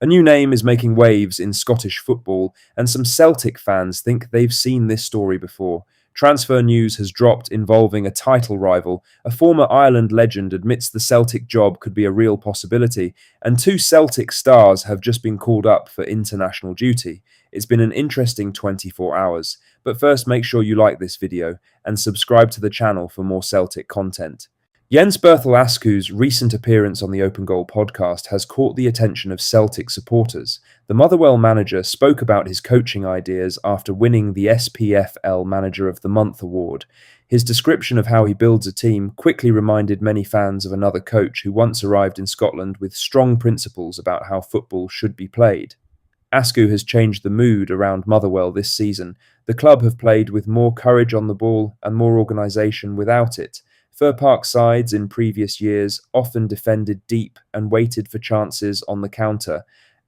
A new name is making waves in Scottish football, and some Celtic fans think they've seen this story before. Transfer news has dropped involving a title rival. A former Ireland legend admits the Celtic job could be a real possibility, and two Celtic stars have just been called up for international duty. It's been an interesting 24 hours. But first, make sure you like this video and subscribe to the channel for more Celtic content. Jens Berthel Asku's recent appearance on the Open Goal podcast has caught the attention of Celtic supporters. The Motherwell manager spoke about his coaching ideas after winning the SPFL Manager of the Month award. His description of how he builds a team quickly reminded many fans of another coach who once arrived in Scotland with strong principles about how football should be played. Asku has changed the mood around Motherwell this season. The club have played with more courage on the ball and more organisation without it. Fir Park sides in previous years often defended deep and waited for chances on the counter.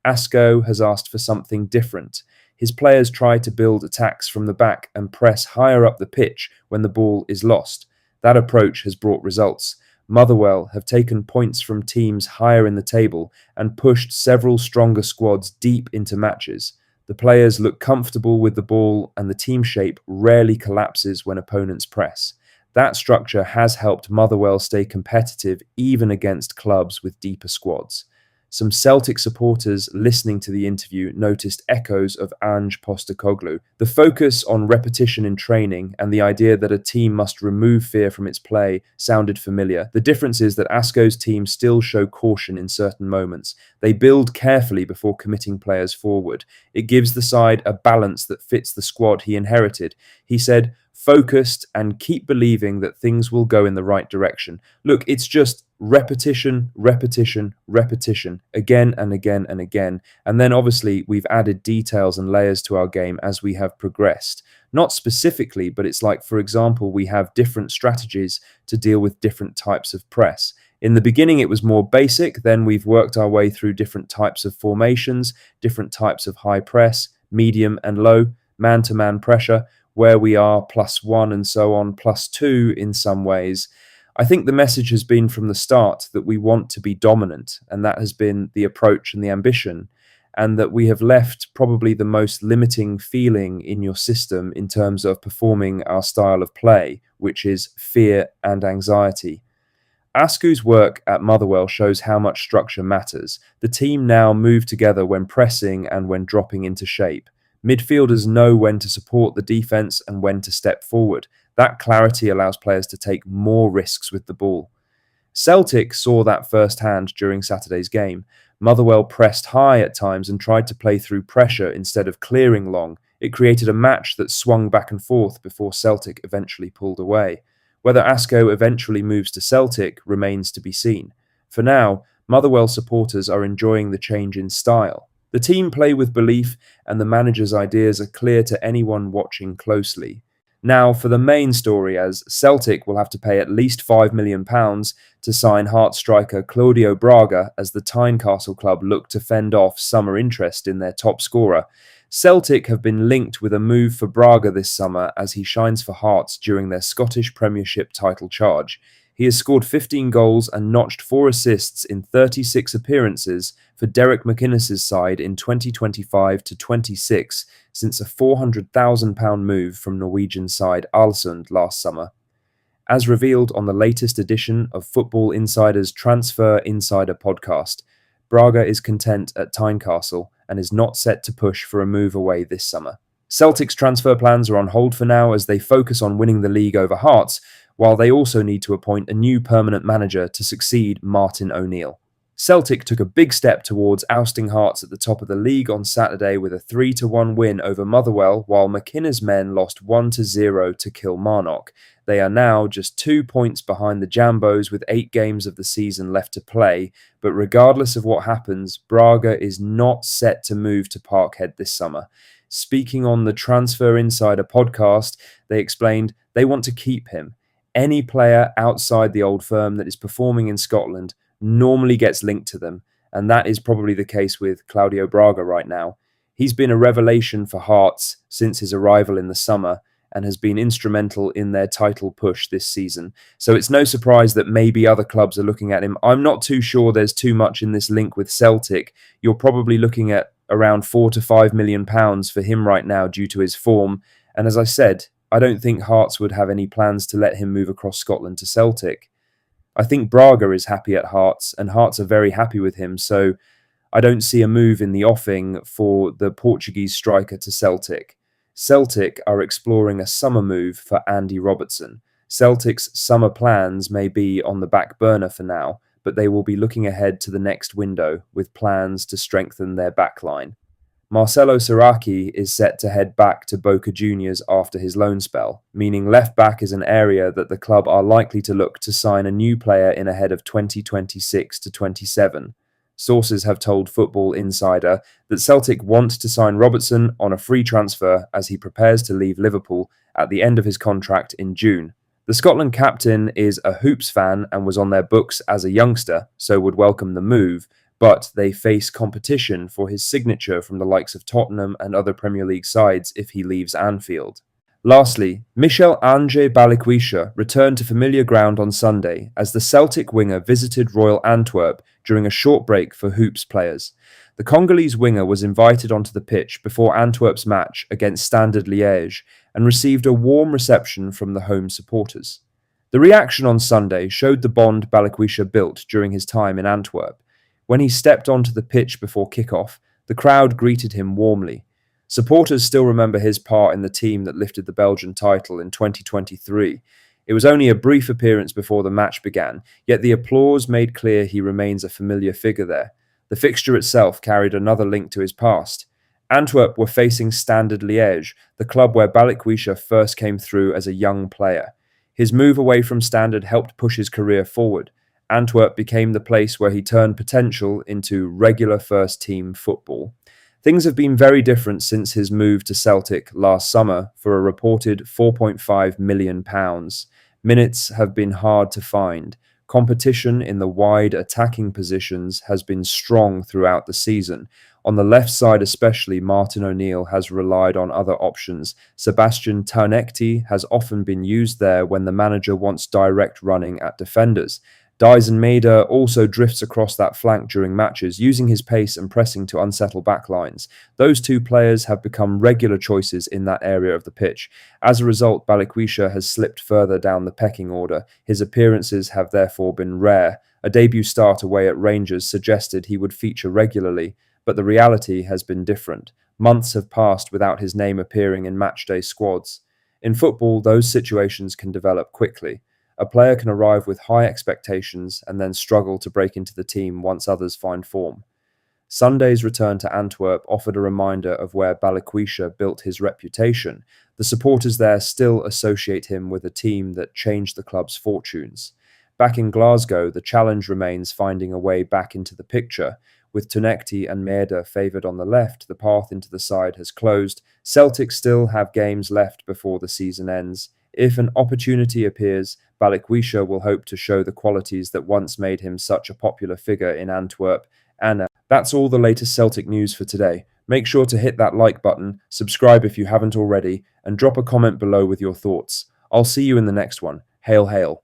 Asko has asked for something different. His players try to build attacks from the back and press higher up the pitch when the ball is lost. That approach has brought results. Motherwell have taken points from teams higher in the table and pushed several stronger squads deep into matches. The players look comfortable with the ball and the team shape rarely collapses when opponents press. That structure has helped Motherwell stay competitive even against clubs with deeper squads. Some Celtic supporters listening to the interview noticed echoes of Ange Postecoglou. The focus on repetition in training and the idea that a team must remove fear from its play sounded familiar. The difference is that Asko's team still show caution in certain moments. They build carefully before committing players forward. It gives the side a balance that fits the squad he inherited. He said, "Focused and keep believing that things will go in the right direction." Look, it's just repetition, repetition, repetition, again and again and again. And then obviously we've added details and layers to our game as we have progressed. Not specifically, but it's like, for example, we have different strategies to deal with different types of press. In the beginning, it was more basic. Then we've worked our way through different types of formations, different types of high press, medium and low, man-to-man pressure, where we are +1 and so on, +2 in some ways. I think the message has been from the start that we want to be dominant, and that has been the approach and the ambition, and that we have left probably the most limiting feeling in your system in terms of performing our style of play, which is fear and anxiety. Asku's work at Motherwell shows how much structure matters. The team now move together when pressing and when dropping into shape. Midfielders know when to support the defence and when to step forward. That clarity allows players to take more risks with the ball. Celtic saw that firsthand during Saturday's game. Motherwell pressed high at times and tried to play through pressure instead of clearing long. It created a match that swung back and forth before Celtic eventually pulled away. Whether Asko eventually moves to Celtic remains to be seen. For now, Motherwell supporters are enjoying the change in style. The team play with belief, and the manager's ideas are clear to anyone watching closely. Now, for the main story, as Celtic will have to pay at least £5 million to sign Hearts striker Claudio Braga as the Tynecastle club look to fend off summer interest in their top scorer. Celtic have been linked with a move for Braga this summer as he shines for Hearts during their Scottish Premiership title charge. He has scored 15 goals and notched 4 assists in 36 appearances for Derek McInnes's side in 2025 to 26 since a £400,000 move from Norwegian side Ålesund last summer. As revealed on the latest edition of Football Insider's Transfer Insider podcast, Braga is content at Tynecastle and is not set to push for a move away this summer. Celtic's transfer plans are on hold for now as they focus on winning the league over Hearts, while they also need to appoint a new permanent manager to succeed Martin O'Neill. Celtic took a big step towards ousting Hearts at the top of the league on Saturday with a 3-1 win over Motherwell, while McInnes' men lost 1-0 to Kilmarnock. They are now just 2 points behind the Jambos with 8 games of the season left to play, but regardless of what happens, Braga is not set to move to Parkhead this summer. Speaking on the Transfer Insider podcast, they explained they want to keep him. Any player outside the old firm that is performing in Scotland normally gets linked to them, and that is probably the case with Claudio Braga right now. He's been a revelation for Hearts since his arrival in the summer, and has been instrumental in their title push this season. So it's no surprise that maybe other clubs are looking at him. I'm not too sure there's too much in this link with Celtic. You're probably looking at around £4 to £5 million for him right now due to his form. And as I said, I don't think Hearts would have any plans to let him move across Scotland to Celtic. I think Braga is happy at Hearts, and Hearts are very happy with him, so I don't see a move in the offing for the Portuguese striker to Celtic. Celtic are exploring a summer move for Andy Robertson. Celtic's summer plans may be on the back burner for now, but they will be looking ahead to the next window with plans to strengthen their backline. Marcelo Saraki is set to head back to Boca Juniors after his loan spell, meaning left back is an area that the club are likely to look to sign a new player in ahead of 2026 to 27. Sources have told Football Insider that Celtic want to sign Robertson on a free transfer as he prepares to leave Liverpool at the end of his contract in June. The Scotland captain is a Hoops fan and was on their books as a youngster, so would welcome the move, but they face competition for his signature from the likes of Tottenham and other Premier League sides if he leaves Anfield. Lastly, Michel-Ange Balikwisha returned to familiar ground on Sunday as the Celtic winger visited Royal Antwerp during a short break for Hoops players. The Congolese winger was invited onto the pitch before Antwerp's match against Standard Liège and received a warm reception from the home supporters. The reaction on Sunday showed the bond Balikwisha built during his time in Antwerp. When he stepped onto the pitch before kick-off, the crowd greeted him warmly. Supporters still remember his part in the team that lifted the Belgian title in 2023. It was only a brief appearance before the match began, yet the applause made clear he remains a familiar figure there. The fixture itself carried another link to his past. Antwerp were facing Standard Liège, the club where Balikwisha first came through as a young player. His move away from Standard helped push his career forward. Antwerp became the place where he turned potential into regular first-team football. Things have been very different since his move to Celtic last summer for a reported £4.5 million. Minutes have been hard to find. Competition in the wide attacking positions has been strong throughout the season. On the left side especially, Martin O'Neill has relied on other options. Sebastian Taunekti has often been used there when the manager wants direct running at defenders. Dyson Maeda also drifts across that flank during matches, using his pace and pressing to unsettle backlines. Those two players have become regular choices in that area of the pitch. As a result, Balikwisha has slipped further down the pecking order. His appearances have therefore been rare. A debut start away at Rangers suggested he would feature regularly, but the reality has been different. Months have passed without his name appearing in matchday squads. In football, those situations can develop quickly. A player can arrive with high expectations and then struggle to break into the team once others find form. Sunday's return to Antwerp offered a reminder of where Balikwisha built his reputation. The supporters there still associate him with a team that changed the club's fortunes. Back in Glasgow, the challenge remains finding a way back into the picture. With Taunekti and Maeda favoured on the left, the path into the side has closed. Celtic still have games left before the season ends. If an opportunity appears, Balikwisha will hope to show the qualities that once made him such a popular figure in Antwerp. And that's all the latest Celtic news for today. Make sure to hit that like button, subscribe if you haven't already, and drop a comment below with your thoughts. I'll see you in the next one. Hail, hail.